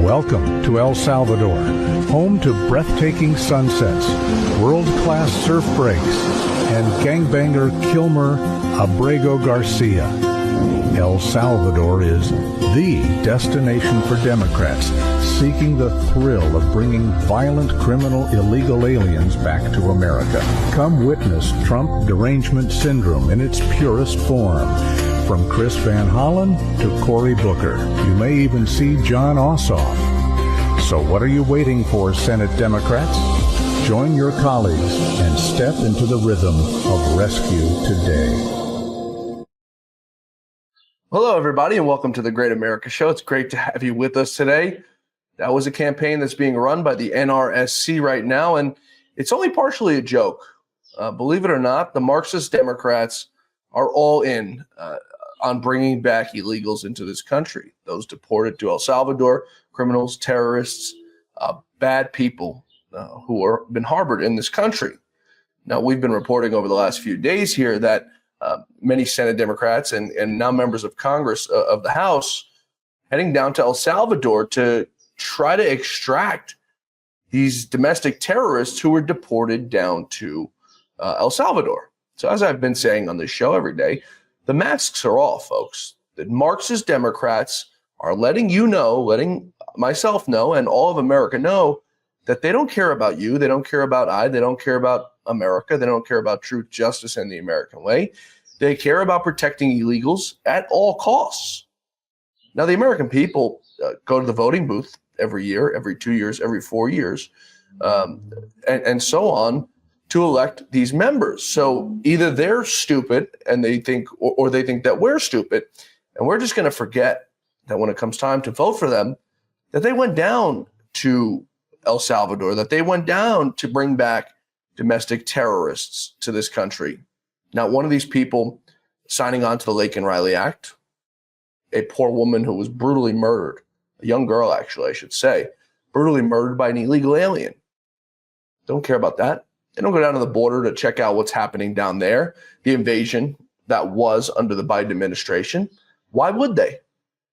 Welcome to El Salvador, home to breathtaking sunsets, world-class surf breaks, and gangbanger Kilmer Abrego Garcia. El Salvador is the destination for Democrats seeking the thrill of bringing violent criminal illegal aliens back to America. Come witness Trump derangement syndrome in its purest form. From Chris Van Hollen to Cory Booker, you may even see John Ossoff. So what are you waiting for, Senate Democrats? Join your colleagues and step into the rhythm of rescue today. Hello, everybody, and welcome to the Great America Show. It's great to have you with us today. That was a campaign that's being run by the NRSC right now, and it's only partially a joke. Believe it or not, the Marxist Democrats are all in on bringing back illegals into this country. Those deported to El Salvador, criminals, terrorists, bad people who are been harbored in this country. Now, we've been reporting over the last few days here that many Senate Democrats and now members of Congress of the House heading down to El Salvador to try to extract these domestic terrorists who were deported down to El Salvador. So as I've been saying on this show every day, the masks are off, folks. The Marxist Democrats are letting you know, letting myself know, and all of America know that they don't care about you. They don't care about I. They don't care about America. They don't care about truth, justice, and the American way. They care about protecting illegals at all costs. Now, the American people go to the voting booth every year, every 2 years, every 4 years, and so on, to elect these members. So either they're stupid and they think, or they think that we're stupid, and we're just going to forget that when it comes time to vote for them, that they went down to El Salvador, that they went down to bring back domestic terrorists to this country. Not one of these people signing on to the Laken Riley Act, a poor woman who was brutally murdered, a young girl, actually, I should say, brutally murdered by an illegal alien. Don't care about that. They don't go down to the border to check out what's happening down there, the invasion that was under the Biden administration. Why would they?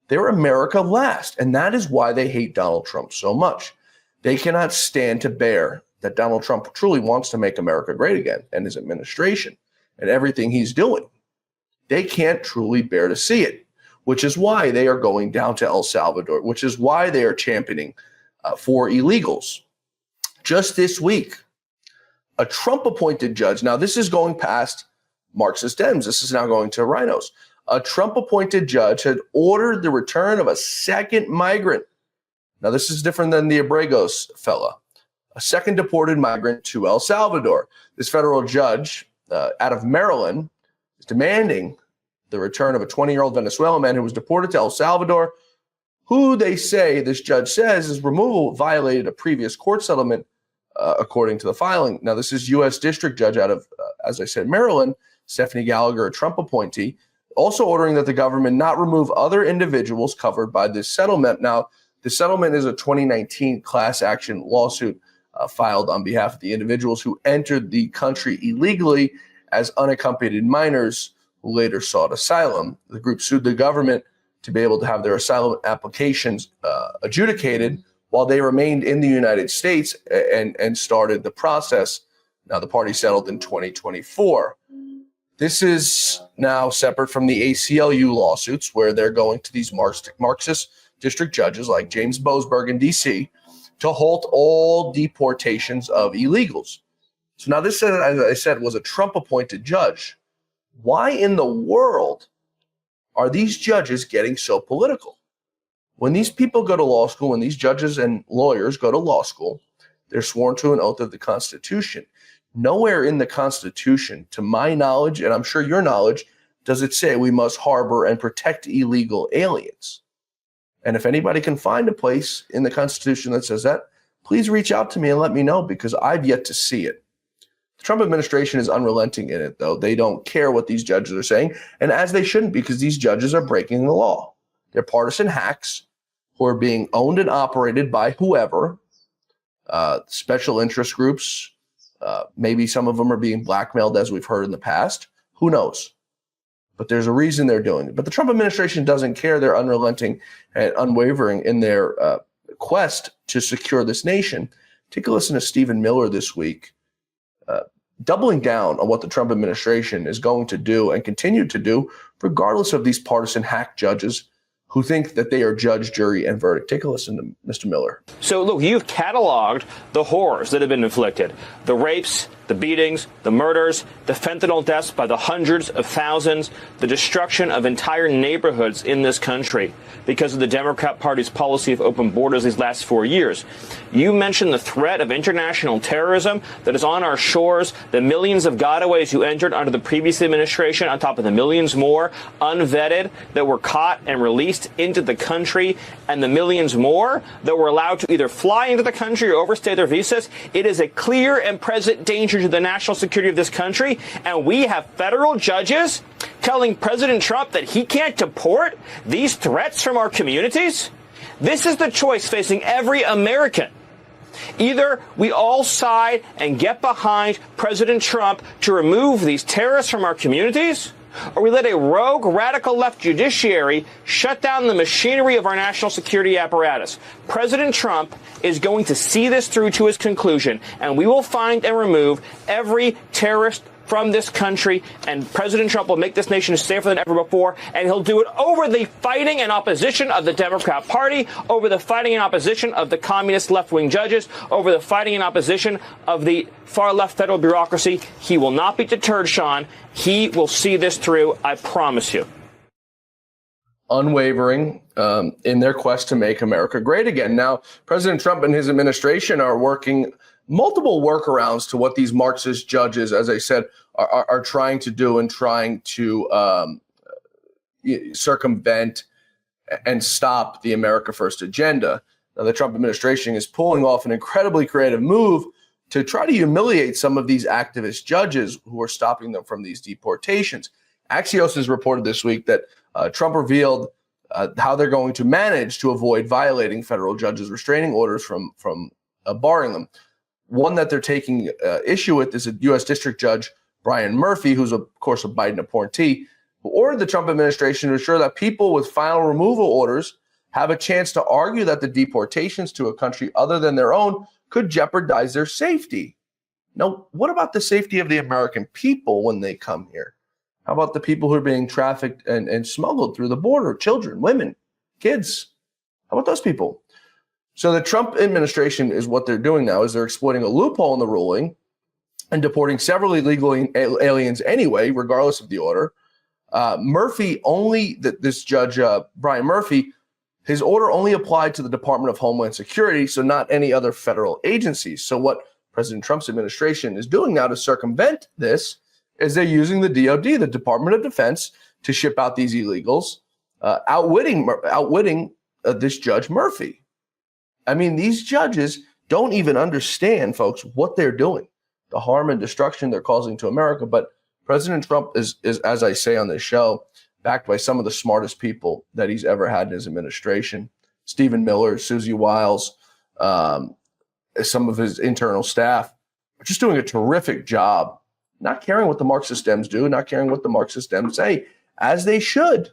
They're America last, and that is why they hate Donald Trump so much. They cannot stand to bear that Donald Trump truly wants to make America great again, and his administration and everything he's doing. They can't truly bear to see it, which is why they are going down to El Salvador, which is why they are championing for illegals. Just this week, a Trump-appointed judge, now this is going past Marxist Dems, this is now going to rhinos. A Trump-appointed judge had ordered the return of a second migrant. Now this is different than the Abregos fella. A second deported migrant to El Salvador. This federal judge out of Maryland is demanding the return of a 20-year-old Venezuelan man who was deported to El Salvador, who they say, this judge says, his removal violated a previous court settlement, according to the filing. Now, this is U.S. District Judge out of, as I said, Maryland, Stephanie Gallagher, a Trump appointee, also ordering that the government not remove other individuals covered by this settlement. Now, the settlement is a 2019 class action lawsuit filed on behalf of the individuals who entered the country illegally as unaccompanied minors who later sought asylum. The group sued the government to be able to have their asylum applications adjudicated while they remained in the United States and started the process. Now, the party settled in 2024. This is now separate from the ACLU lawsuits, where they're going to these Marxist district judges like James Boasberg in D.C. to halt all deportations of illegals. So now this, as I said, was a Trump-appointed judge. Why in the world are these judges getting so political? When these people go to law school, when these judges and lawyers go to law school, they're sworn to an oath of the Constitution. Nowhere in the Constitution, to my knowledge, and I'm sure your knowledge, does it say we must harbor and protect illegal aliens. And if anybody can find a place in the Constitution that says that, please reach out to me and let me know, because I've yet to see it. The Trump administration is unrelenting in it, though. They don't care what these judges are saying, and as they shouldn't, because these judges are breaking the law. They're partisan hacks who are being owned and operated by whoever, special interest groups. Maybe some of them are being blackmailed, as we've heard in the past, Who knows? But there's a reason they're doing it. But the Trump administration doesn't care. They're unrelenting and unwavering in their quest to secure this nation. Take a listen to Stephen Miller this week, doubling down on what the Trump administration is going to do and continue to do, regardless of these partisan hack judges who think that they are judge, jury, and verdict. Take a listen to Mr. Miller. So, look, you've cataloged the horrors that have been inflicted, the rapes, the beatings, the murders, the fentanyl deaths by the hundreds of thousands, the destruction of entire neighborhoods in this country because of the Democrat Party's policy of open borders these last 4 years. You mentioned the threat of international terrorism that is on our shores, the millions of gotaways who entered under the previous administration, on top of the millions more unvetted that were caught and released into the country, and the millions more that were allowed to either fly into the country or overstay their visas. It is a clear and present danger to the national security of this country, and we have federal judges telling President Trump that he can't deport these threats from our communities. This is the choice facing every American. Either we all side and get behind President Trump to remove these terrorists from our communities, or we let a rogue, radical left judiciary shut down the machinery of our national security apparatus. President Trump is going to see this through to his conclusion, and we will find and remove every terrorist from this country, and President Trump will make this nation safer than ever before, and he'll do it over the fighting and opposition of the Democrat Party, over the fighting and opposition of the communist left-wing judges, over the fighting and opposition of the far-left federal bureaucracy. He will not be deterred, Sean. He will see this through, I promise you. Unwavering in their quest to make America great again. Now, President Trump and his administration are working multiple workarounds to what these Marxist judges, as I said, are trying to do and trying to circumvent and stop the America First agenda. Now, the Trump administration is pulling off an incredibly creative move to try to humiliate some of these activist judges who are stopping them from these deportations. Axios has reported this week that Trump revealed how they're going to manage to avoid violating federal judges' restraining orders from barring them. One that they're taking issue with is a U.S. District Judge, Brian Murphy, who's, of course, a Biden appointee, who ordered the Trump administration to ensure that people with final removal orders have a chance to argue that the deportations to a country other than their own could jeopardize their safety. Now, what about the safety of the American people when they come here? How about the people who are being trafficked and smuggled through the border? Children, women, kids. How about those people? So the Trump administration is what they're doing now is they're exploiting a loophole in the ruling and deporting several illegal aliens anyway, regardless of the order. This judge, Brian Murphy, his order only applied to the Department of Homeland Security, so not any other federal agencies. So what President Trump's administration is doing now to circumvent this is they're using the DOD, the Department of Defense, to ship out these illegals, outwitting this Judge Murphy. I mean, these judges don't even understand, folks, what they're doing, the harm and destruction they're causing to America. But President Trump is, as I say on this show, backed by some of the smartest people that he's ever had in his administration. Stephen Miller, Susie Wiles, some of his internal staff are just doing a terrific job, not caring what the Marxist Dems do, not caring what the Marxist Dems say, as they should.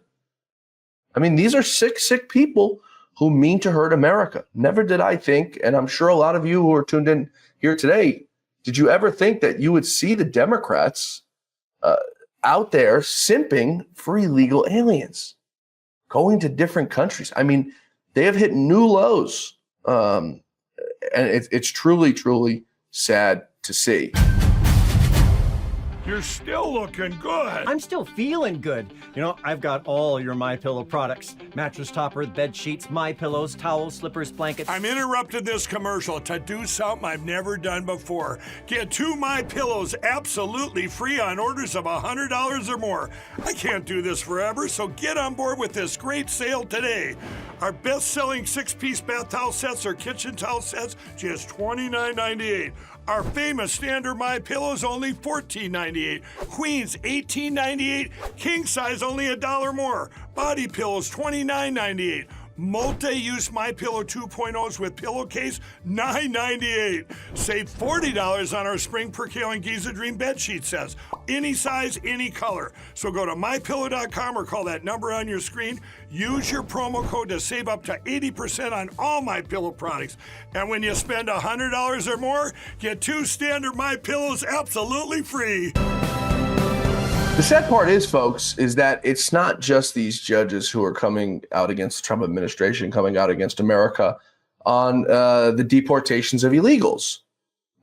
I mean, these are sick people who mean to hurt America. Never did I think, and I'm sure a lot of you who are tuned in here today, did you ever think that you would see the Democrats out there simping for illegal aliens, going to different countries? I mean, they have hit new lows, and it's truly, truly sad to see. You're still looking good. I'm still feeling good. You know, I've got all your MyPillow products. Mattress topper, bed sheets, MyPillows, towels, slippers, blankets. I'm interrupting this commercial to do something I've never done before. Get 2 MyPillows absolutely free on orders of $100 or more. I can't do this forever, so get on board with this great sale today. Our best-selling 6-piece bath towel sets or kitchen towel sets, just $29.98. Our famous standard MyPillow is only $14.98. Queens, $18.98. King size, only $1 more. Body pillows, $29.98. Multi-use MyPillow 2.0s with pillowcase, $9.98. Save $40 on our spring percale Giza Dream bed sheet sets. Any size, any color. So go to mypillow.com or call that number on your screen. Use your promo code to save up to 80% on all MyPillow products. And when you spend $100 or more, get 2 standard MyPillows absolutely free. The sad part is, folks, is that it's not just these judges who are coming out against the Trump administration, coming out against America on the deportations of illegals.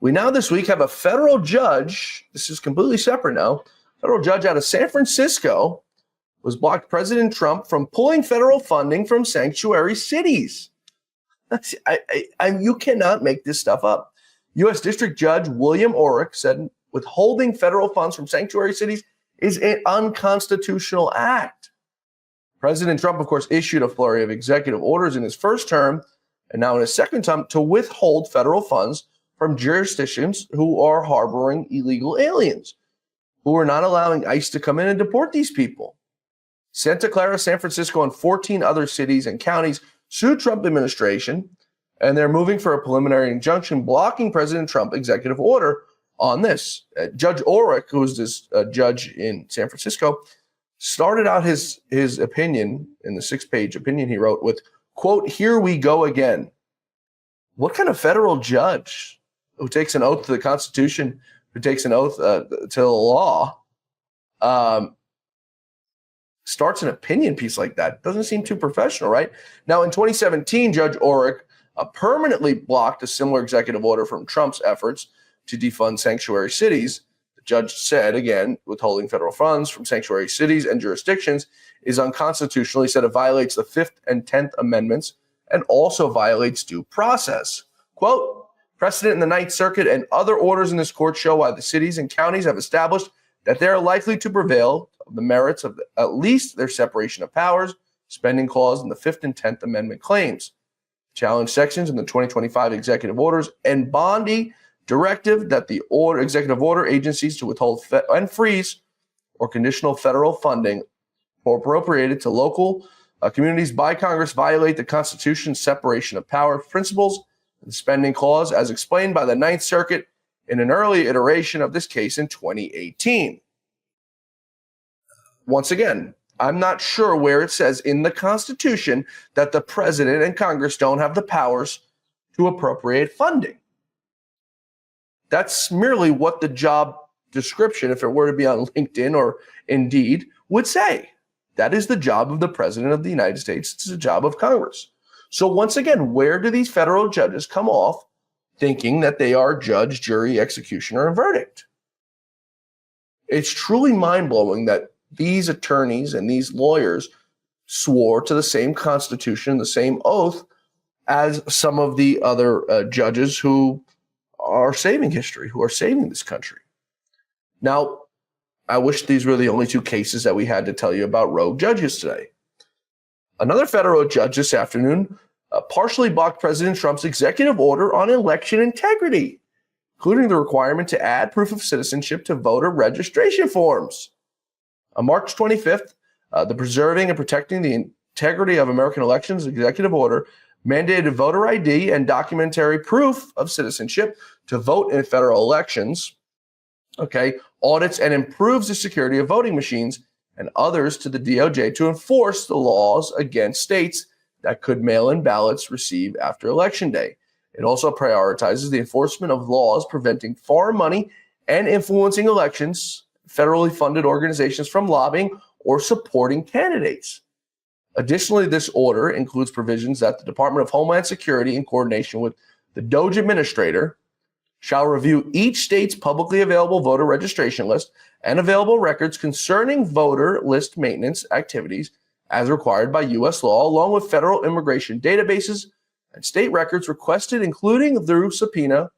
We now this week have a federal judge. This is completely separate now. Federal judge out of San Francisco was blocked President Trump from pulling federal funding from sanctuary cities. You cannot make this stuff up. U.S. District Judge William Orrick said withholding federal funds from sanctuary cities is an unconstitutional act. President Trump, of course, issued a flurry of executive orders in his first term and now in his second term to withhold federal funds from jurisdictions who are harboring illegal aliens, who are not allowing ICE to come in and deport these people. Santa Clara, San Francisco, and 14 other cities and counties sued Trump administration, and they're moving for a preliminary injunction blocking President Trump executive order on this. Judge Orrick, who was this judge in San Francisco, started out his opinion in the 6-page opinion he wrote with, quote, "Here we go again." What kind of federal judge who takes an oath to the Constitution, who takes an oath to the law, starts an opinion piece like that? Doesn't seem too professional, right? Now, in 2017, Judge Orrick permanently blocked a similar executive order from Trump's efforts to defund sanctuary cities. The judge said, again, withholding federal funds from sanctuary cities and jurisdictions is unconstitutional. He said it violates the 5th and 10th Amendments and also violates due process. Quote, "Precedent in the Ninth Circuit and other orders in this court show why the cities and counties have established that they are likely to prevail of the merits of at least their separation of powers, spending clause, and the 5th and 10th Amendment claims. Challenge sections in the 2025 executive orders and Bondi directive that the executive order agencies to withhold and freeze or conditional federal funding or appropriated to local communities by Congress violate the Constitution's separation of power principles and spending clause as explained by the Ninth Circuit in an early iteration of this case in 2018. Once again, I'm not sure where it says in the Constitution that the president and Congress don't have the powers to appropriate funding. That's merely what the job description, if it were to be on LinkedIn or Indeed, would say. That is the job of the president of the United States. It's the job of Congress. So once again, where do these federal judges come off thinking that they are judge, jury, executioner, and verdict? It's truly mind-blowing that these attorneys and these lawyers swore to the same Constitution, the same oath as some of the other judges who are saving history, who are saving this country. Now, I wish these were the only 2 cases that we had to tell you about rogue judges today. Another federal judge this afternoon partially blocked President Trump's executive order on election integrity, including the requirement to add proof of citizenship to voter registration forms. On March 25th, the Preserving and Protecting the Integrity of American Elections executive order mandated voter ID and documentary proof of citizenship to vote in federal elections, audits and improves the security of voting machines and others to the DOJ to enforce the laws against states that could mail in ballots received after Election Day. It also prioritizes the enforcement of laws preventing foreign money and influencing elections, federally funded organizations from lobbying or supporting candidates. Additionally, this order includes provisions that the Department of Homeland Security, in coordination with the DOJ administrator, shall review each state's publicly available voter registration list and available records concerning voter list maintenance activities as required by U.S. law, along with federal immigration databases and state records requested, including through subpoena,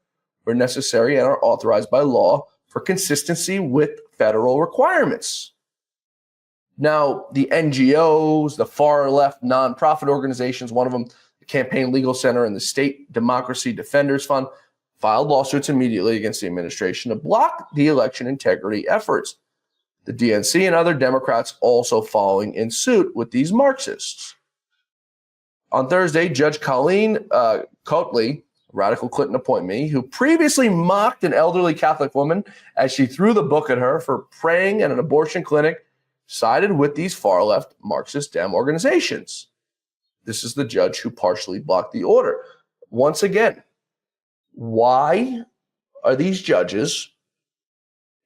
where necessary and are authorized by law for consistency with federal requirements. Now, the NGOs, the far-left nonprofit organizations, one of them, the Campaign Legal Center and the State Democracy Defenders Fund, filed lawsuits immediately against the administration to block the election integrity efforts. The DNC and other Democrats also following in suit with these Marxists. On Thursday, Judge Colleen Coatley radical Clinton appointee, who previously mocked an elderly Catholic woman as she threw the book at her for praying at an abortion clinic, sided with these far-left Marxist Dem organizations. This is the judge who partially blocked the order. Once again, why are these judges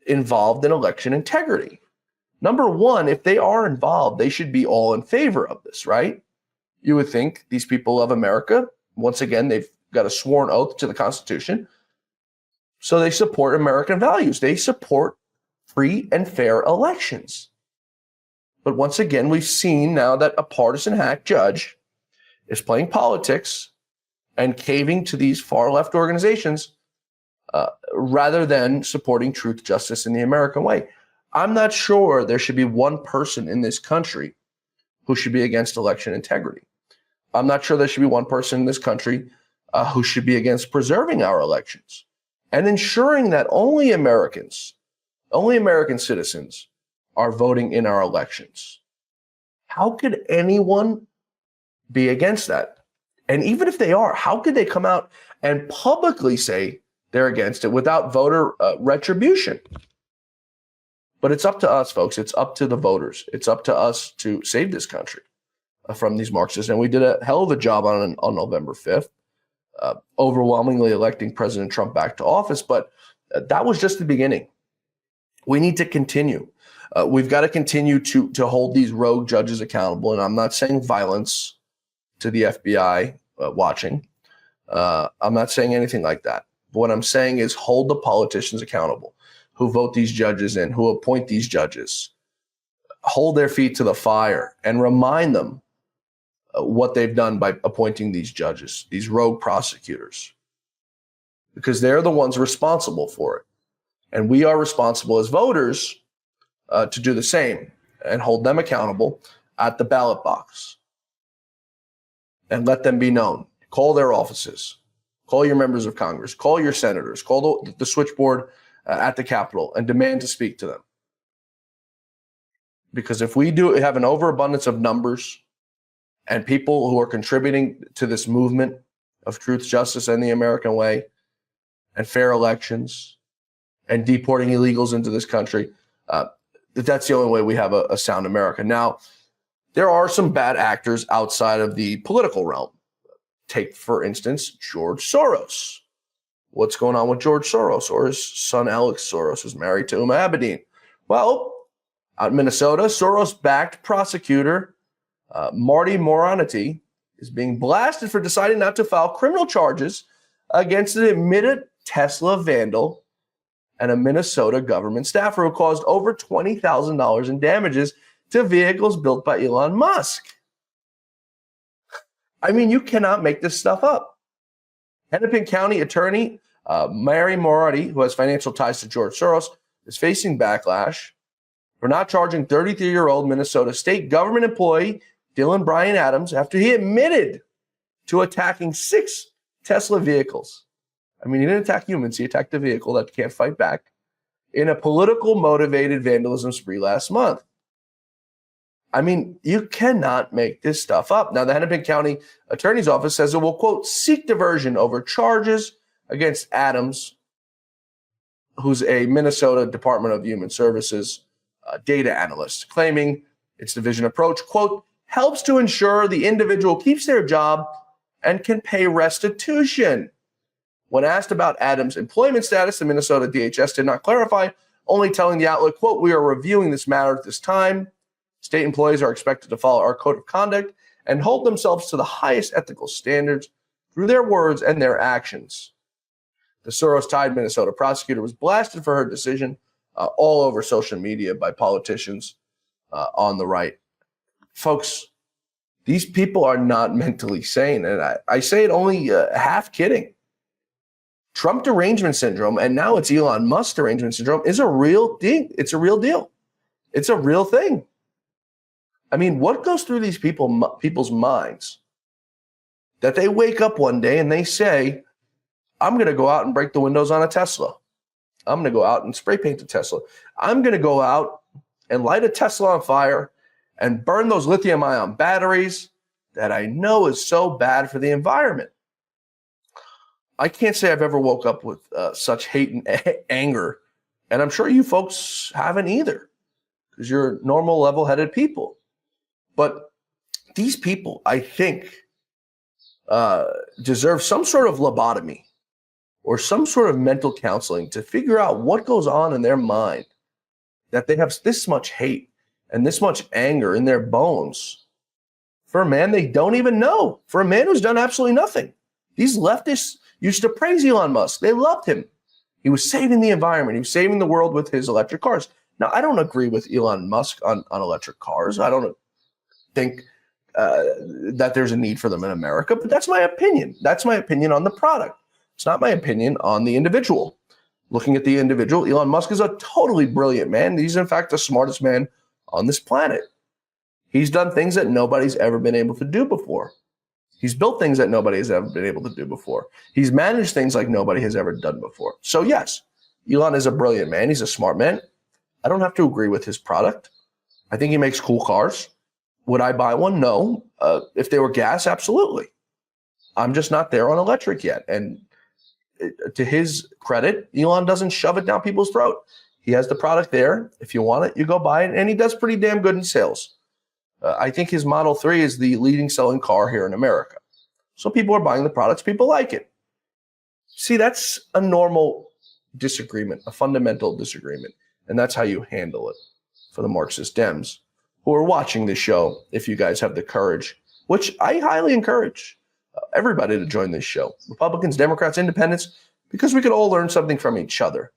involved in election integrity? Number one, if they are involved, they should be all in favor of this, right? You would think these people of America, once again, they've got a sworn oath to the Constitution, so they support American values. They support free and fair elections. But once again, we've seen now that a partisan hack judge is playing politics and caving to these far-left organizations rather than supporting truth, justice, and the American way. I'm not sure there should be one person in this country who should be against election integrity. I'm not sure there should be one person in this country who should be against preserving our elections and ensuring that only American citizens are voting in our elections. How could anyone be against that? And even if they are, how could they come out and publicly say they're against it without voter retribution? But it's up to us, folks. It's up to the voters. It's up to us to save this country from these Marxists. And we did a hell of a job on November 5th, overwhelmingly electing President Trump back to office. But that was just the beginning. We need to continue. We've got to continue to hold these rogue judges accountable. And I'm not saying violence to the FBI watching. I'm not saying anything like that. But what I'm saying is hold the politicians accountable who vote these judges in, who appoint these judges. Hold their feet to the fire and remind them what they've done by appointing these judges, these rogue prosecutors, because they're the ones responsible for it. And we are responsible as voters to do the same and hold them accountable at the ballot box and let them be known. Call their offices, call your members of Congress, call your senators, call the switchboard at the Capitol and demand to speak to them. Because if we do have an overabundance of numbers and people who are contributing to this movement of truth, justice, and the American way, and fair elections, and deporting illegals into this country, that's the only way we have a sound America. Now, there are some bad actors outside of the political realm. Take, for instance, George Soros. What's going on with George Soros or his son Alex Soros, who's married to Uma Abedin? Well, out in Minnesota, Soros-backed prosecutor Marty Moronity is being blasted for deciding not to file criminal charges against an admitted Tesla vandal and a Minnesota government staffer who caused over $20,000 in damages to vehicles built by Elon Musk. I mean, you cannot make this stuff up. Hennepin County attorney Mary Moronity, who has financial ties to George Soros, is facing backlash for not charging 33-year-old Minnesota state government employee Dylan Bryan Adams after he admitted to attacking 6 Tesla vehicles. I mean, he didn't attack humans. He attacked a vehicle that can't fight back in a political motivated vandalism spree last month. I mean, you cannot make this stuff up. Now, the Hennepin County Attorney's Office says it will, quote, seek diversion over charges against Adams, who's a Minnesota Department of Human Services data analyst, claiming its division approach, quote, helps to ensure the individual keeps their job and can pay restitution. When asked about Adams' employment status, the Minnesota DHS did not clarify, only telling the outlet, quote, we are reviewing this matter at this time. State employees are expected to follow our code of conduct and hold themselves to the highest ethical standards through their words and their actions. The Soros-tied Minnesota prosecutor was blasted for her decision all over social media by politicians on the right. Folks, these people are not mentally sane, and I say it only half kidding. Trump derangement syndrome, and now it's Elon Musk derangement syndrome, is a real thing. It's a real deal. It's a real thing. I mean, what goes through these people's minds that they wake up one day and they say, I'm going to go out and break the windows on a Tesla. I'm going to go out and spray paint a Tesla. I'm going to go out and light a Tesla on fire and burn those lithium-ion batteries that I know is so bad for the environment. I can't say I've ever woke up with such hate and anger. And I'm sure you folks haven't either, because you're normal, level-headed people. But these people, I think, deserve some sort of lobotomy or some sort of mental counseling to figure out what goes on in their mind, that they have this much hate and this much anger in their bones for a man they don't even know, for a man who's done absolutely nothing. These leftists used to praise Elon Musk. They loved him. He was saving the environment. He was saving the world with his electric cars. Now, I don't agree with Elon Musk on electric cars. I don't think that there's a need for them in America, but that's my opinion. That's my opinion on the product. It's not my opinion on the individual. Looking at the individual, Elon Musk is a totally brilliant man. He's, in fact, the smartest man on this planet. He's done things that nobody's ever been able to do before. He's built things that nobody has ever been able to do before. He's managed things like nobody has ever done before. So yes, Elon is a brilliant man. He's a smart man. I don't have to agree with his product. I think he makes cool cars. Would I buy one? No. If they were gas, absolutely. I'm just not there on electric yet. And to his credit, Elon doesn't shove it down people's throat. He has the product there. If you want it, you go buy it. And he does pretty damn good in sales. I think his Model 3 is the leading selling car here in America. So people are buying the products. People like it. See, that's a normal disagreement, a fundamental disagreement. And that's how you handle it for the Marxist Dems who are watching this show. If you guys have the courage, which I highly encourage everybody to join this show, Republicans, Democrats, Independents, because we could all learn something from each other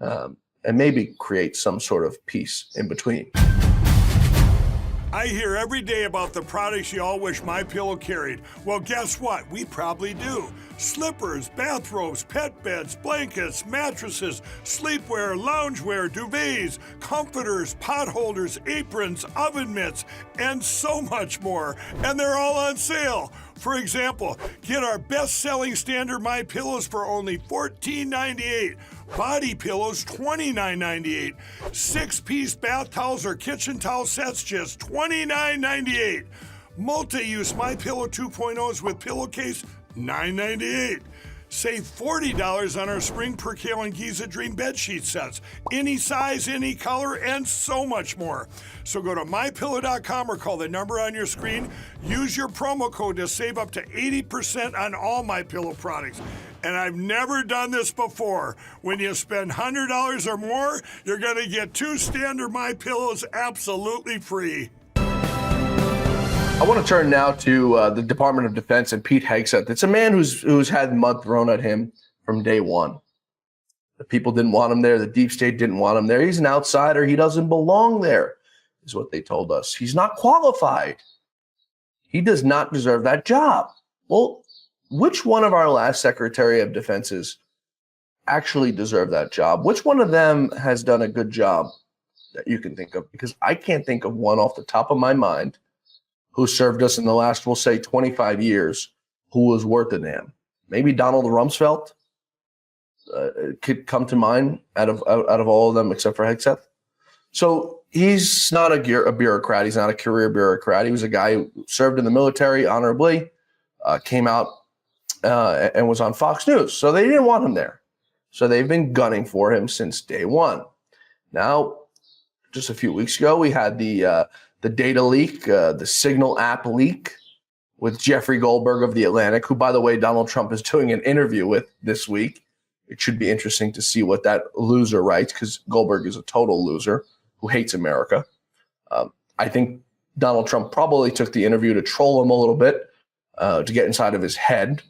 and maybe create some sort of peace in between. I hear every day about the products you all wish MyPillow carried. Well, guess what? We probably do. Slippers, bathrobes, pet beds, blankets, mattresses, sleepwear, loungewear, duvets, comforters, pot holders, aprons, oven mitts, and so much more. And they're all on sale. For example, get our best-selling standard MyPillows for only $14.98. Body pillows, $29.98. 6-piece bath towels or kitchen towel sets, just $29.98. Multi-use MyPillow 2.0s with pillowcase, $9.98. Save $40 on our Spring Percale and Giza Dream bedsheet sets. Any size, any color, and so much more. So go to MyPillow.com or call the number on your screen. Use your promo code to save up to 80% on all MyPillow products. And I've never done this before. When you spend $100 or more, you're going to get 2 standard MyPillows absolutely free. I want to turn now to the Department of Defense and Pete Hegseth. It's a man who's had mud thrown at him from day one. The people didn't want him there. The deep state didn't want him there. He's an outsider. He doesn't belong there, is what they told us. He's not qualified. He does not deserve that job. Well, which one of our last Secretary of Defenses actually deserved that job? Which one of them has done a good job that you can think of? Because I can't think of one off the top of my mind who served us in the last, we'll say, 25 years, who was worth a damn. Maybe Donald Rumsfeld could come to mind out of all of them except for Hegseth. So he's not a bureaucrat. He's not a career bureaucrat. He was a guy who served in the military honorably, came out and was on Fox News. So they didn't want him there. So they've been gunning for him since day one. Now, just a few weeks ago, we had the data leak, the Signal app leak with Jeffrey Goldberg of The Atlantic, who, by the way, Donald Trump is doing an interview with this week. It should be interesting to see what that loser writes, because Goldberg is a total loser who hates America. I think Donald Trump probably took the interview to troll him a little bit, to get inside of his head.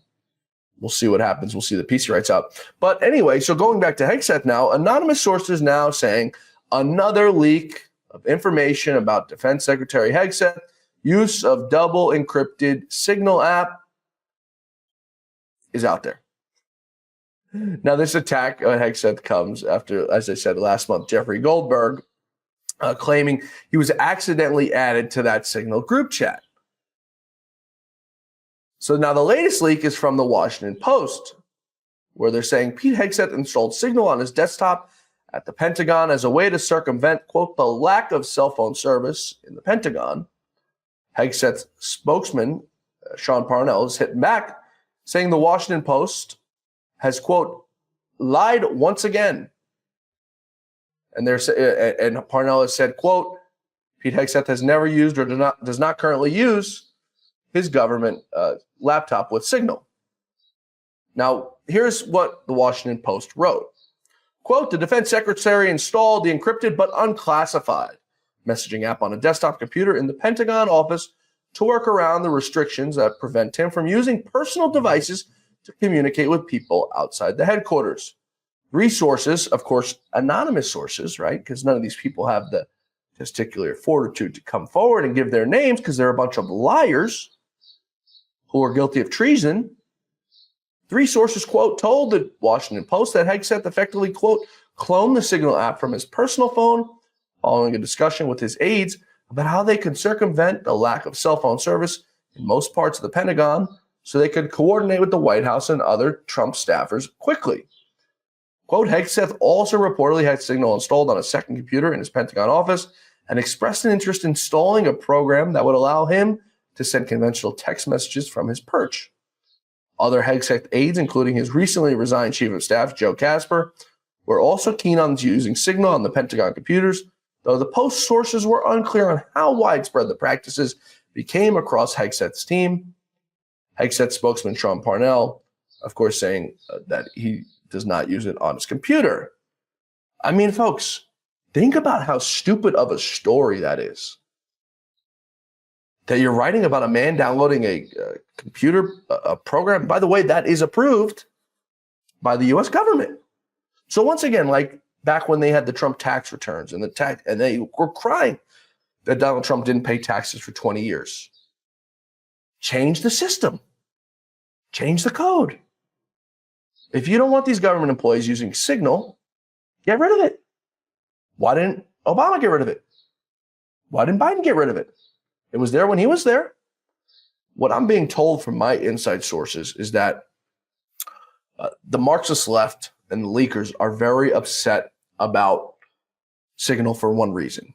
We'll see what happens. We'll see the piece he writes out. But anyway, so going back to Hegseth now, anonymous sources now saying another leak of information about Defense Secretary Hegseth, use of double encrypted Signal app is out there. Now, this attack on Hegseth comes after, as I said last month, Jeffrey Goldberg claiming he was accidentally added to that Signal group chat. So now the latest leak is from the Washington Post, where they're saying Pete Hegseth installed Signal on his desktop at the Pentagon as a way to circumvent, quote, the lack of cell phone service in the Pentagon. Hegseth's spokesman, Sean Parnell, has hit back, saying the Washington Post has, quote, lied once again. And Parnell has said, quote, Pete Hegseth has never used or does not currently use his government laptop with Signal. Now, here's what the Washington Post wrote. Quote, the defense secretary installed the encrypted but unclassified messaging app on a desktop computer in the Pentagon office to work around the restrictions that prevent him from using personal devices to communicate with people outside the headquarters. Resources, of course, anonymous sources, right? Because none of these people have the testicular fortitude to come forward and give their names because they're a bunch of liars who are guilty of treason. Three sources, quote, told the Washington Post that Hegseth effectively, quote, cloned the Signal app from his personal phone following a discussion with his aides about how they could circumvent the lack of cell phone service in most parts of the Pentagon so they could coordinate with the White House and other Trump staffers quickly. Quote, Hegseth also reportedly had Signal installed on a second computer in his Pentagon office and expressed an interest in installing a program that would allow him to send conventional text messages from his perch. Other Hegseth aides, including his recently resigned chief of staff, Joe Casper, were also keen on using Signal on the Pentagon computers, though the Post sources were unclear on how widespread the practices became across Hegseth's team. Hegseth spokesman Sean Parnell, of course, saying that he does not use it on his computer. I mean, folks, think about how stupid of a story that is. That you're writing about a man downloading a computer a program, by the way, that is approved by the U.S. government. So once again, like back when they had the Trump tax returns and they were crying that Donald Trump didn't pay taxes for 20 years. Change the system. Change the code. If you don't want these government employees using Signal, get rid of it. Why didn't Obama get rid of it? Why didn't Biden get rid of it? It was there when he was there. What I'm being told from my inside sources is that the Marxist left and the leakers are very upset about Signal for one reason,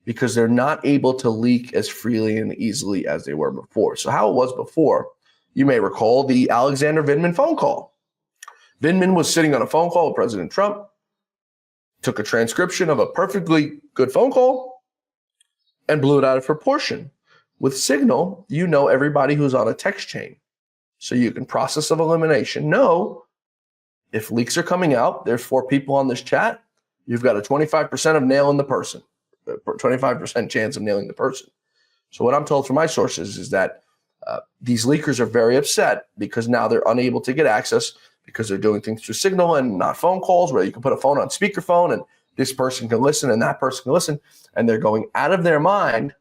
because they're not able to leak as freely and easily as they were before. So how it was before, you may recall the Alexander Vindman phone call. Vindman was sitting on a phone call with President Trump, took a transcription of a perfectly good phone call, and blew it out of proportion. With Signal, you know everybody who's on a text chain. So you can process of elimination know if leaks are coming out, there's 4 people on this chat, you've got a 25% of nailing the person, 25% chance of nailing the person. So what I'm told from my sources is that these leakers are very upset because now they're unable to get access because they're doing things through Signal and not phone calls where you can put a phone on speakerphone and this person can listen and that person can listen. And they're going out of their mind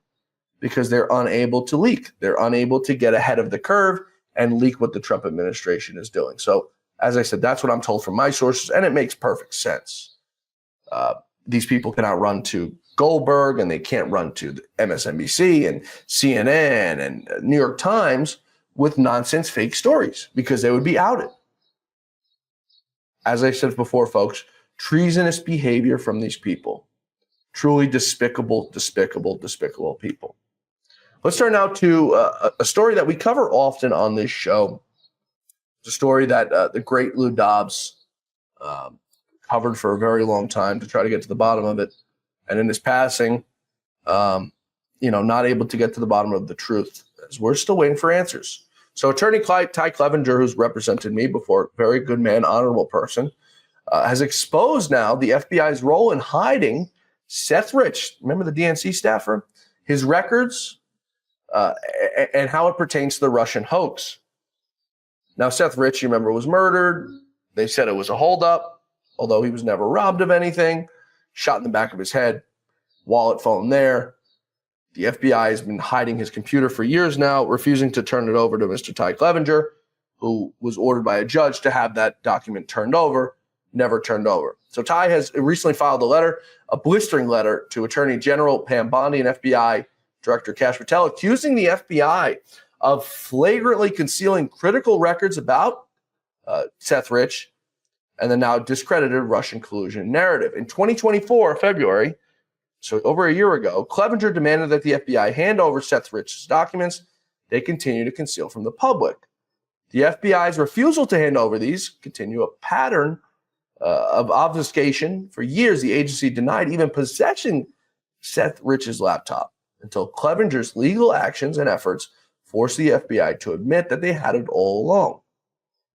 because they're unable to leak. They're unable to get ahead of the curve and leak what the Trump administration is doing. So as I said, that's what I'm told from my sources, and it makes perfect sense. These people cannot run to Goldberg and they can't run to MSNBC and CNN and New York Times with nonsense fake stories because they would be outed. As I said before, folks, treasonous behavior from these people. Truly despicable, despicable, despicable people. Let's turn now to a story that we cover often on this show. It's a story that the great Lou Dobbs covered for a very long time to try to get to the bottom of it. And in his passing, not able to get to the bottom of the truth, as we're still waiting for answers. So attorney Ty Clevenger, who's represented me before, very good man, honorable person, has exposed now the FBI's role in hiding Seth Rich, remember the DNC staffer, his records, and how it pertains to the Russian hoax. Now, Seth Rich, you remember, was murdered. They said it was a holdup, although he was never robbed of anything. Shot in the back of his head, wallet, phone there. The FBI has been hiding his computer for years now, refusing to turn it over to Mr. Ty Clevenger, who was ordered by a judge to have that document turned over, never turned over. So Ty has recently filed a blistering letter to Attorney General Pam Bondi and FBI Director Kash Patel, accusing the FBI of flagrantly concealing critical records about Seth Rich and the now discredited Russian collusion narrative. In 2024, February, so over a year ago, Clevenger demanded that the FBI hand over Seth Rich's documents they continue to conceal from the public. The FBI's refusal to hand over these continue a pattern of obfuscation. For years, the agency denied even possessing Seth Rich's laptop until Clevenger's legal actions and efforts forced the FBI to admit that they had it all along.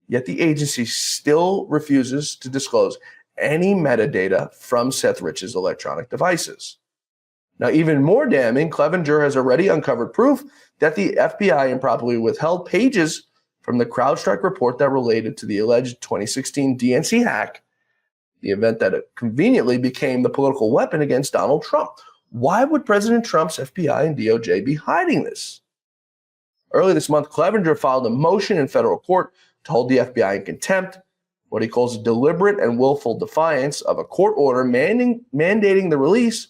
Yet the agency still refuses to disclose any metadata from Seth Rich's electronic devices. Now, even more damning, Clevenger has already uncovered proof that the FBI improperly withheld pages from the CrowdStrike report that related to the alleged 2016 DNC hack, the event that conveniently became the political weapon against Donald Trump. Why would President Trump's FBI and DOJ be hiding this? Early this month, Clevenger filed a motion in federal court to hold the FBI in contempt, what he calls a deliberate and willful defiance of a court order mandating the release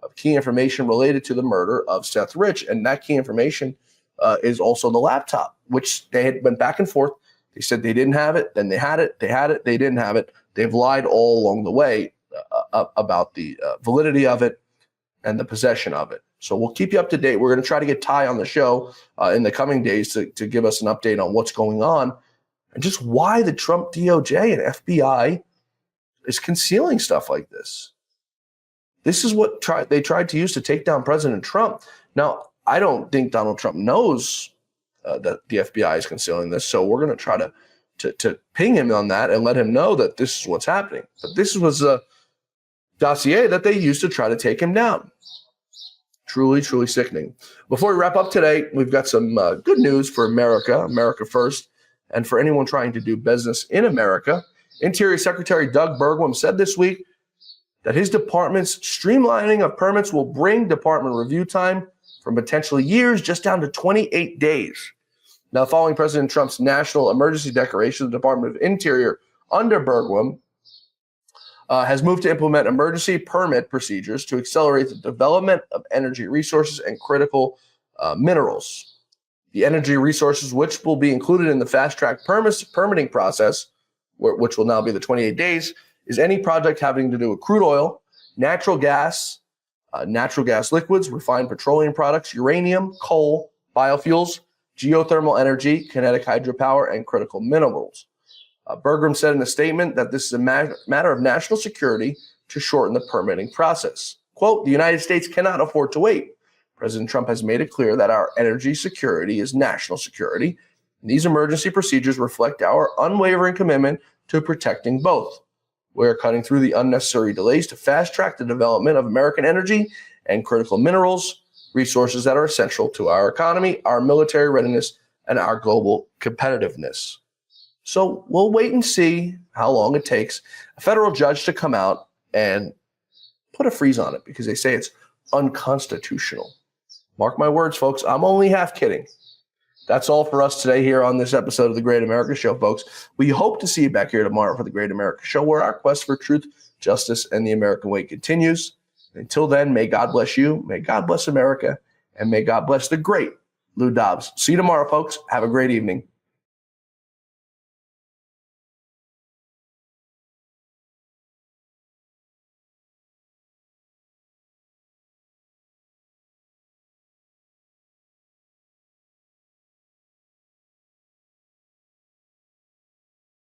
of key information related to the murder of Seth Rich. And that key information is also the laptop, which they had went back and forth. They said they didn't have it, then they had it, they didn't have it. They've lied all along the way about the validity of it and the possession of it. So we'll keep you up to date. We're going to try to get Ty on the show in the coming days to give us an update on what's going on and just why the Trump DOJ and FBI is concealing stuff like this. This is what they tried to use to take down President Trump. Now, I don't think Donald Trump knows that the FBI is concealing this, so we're going to try to ping him on that and let him know that this is what's happening. But this was a dossier that they used to try to take him down. Truly, truly sickening. Before we wrap up today, we've got some good news for America first, and for anyone trying to do business in America. Interior Secretary Doug Burgum said this week that his department's streamlining of permits will bring department review time from potentially years just down to 28 days. Now, following President Trump's national emergency declaration, the Department of Interior under Burgum has moved to implement emergency permit procedures to accelerate the development of energy resources and critical minerals. The energy resources, which will be included in the fast-track permitting process, which will now be the 28 days, is any project having to do with crude oil, natural gas liquids, refined petroleum products, uranium, coal, biofuels, geothermal energy, kinetic hydropower, and critical minerals. Burgum said in a statement that this is a matter of national security to shorten the permitting process. Quote, "The United States cannot afford to wait. President Trump has made it clear that our energy security is national security. These emergency procedures reflect our unwavering commitment to protecting both. We're cutting through the unnecessary delays to fast-track the development of American energy and critical minerals, resources that are essential to our economy, our military readiness, and our global competitiveness." So we'll wait and see how long it takes a federal judge to come out and put a freeze on it because they say it's unconstitutional. Mark my words, folks. I'm only half kidding. That's all for us today here on this episode of The Great America Show, folks. We hope to see you back here tomorrow for The Great America Show, where our quest for truth, justice, and the American way continues. Until then, may God bless you, may God bless America, and may God bless the great Lou Dobbs. See you tomorrow, folks. Have a great evening.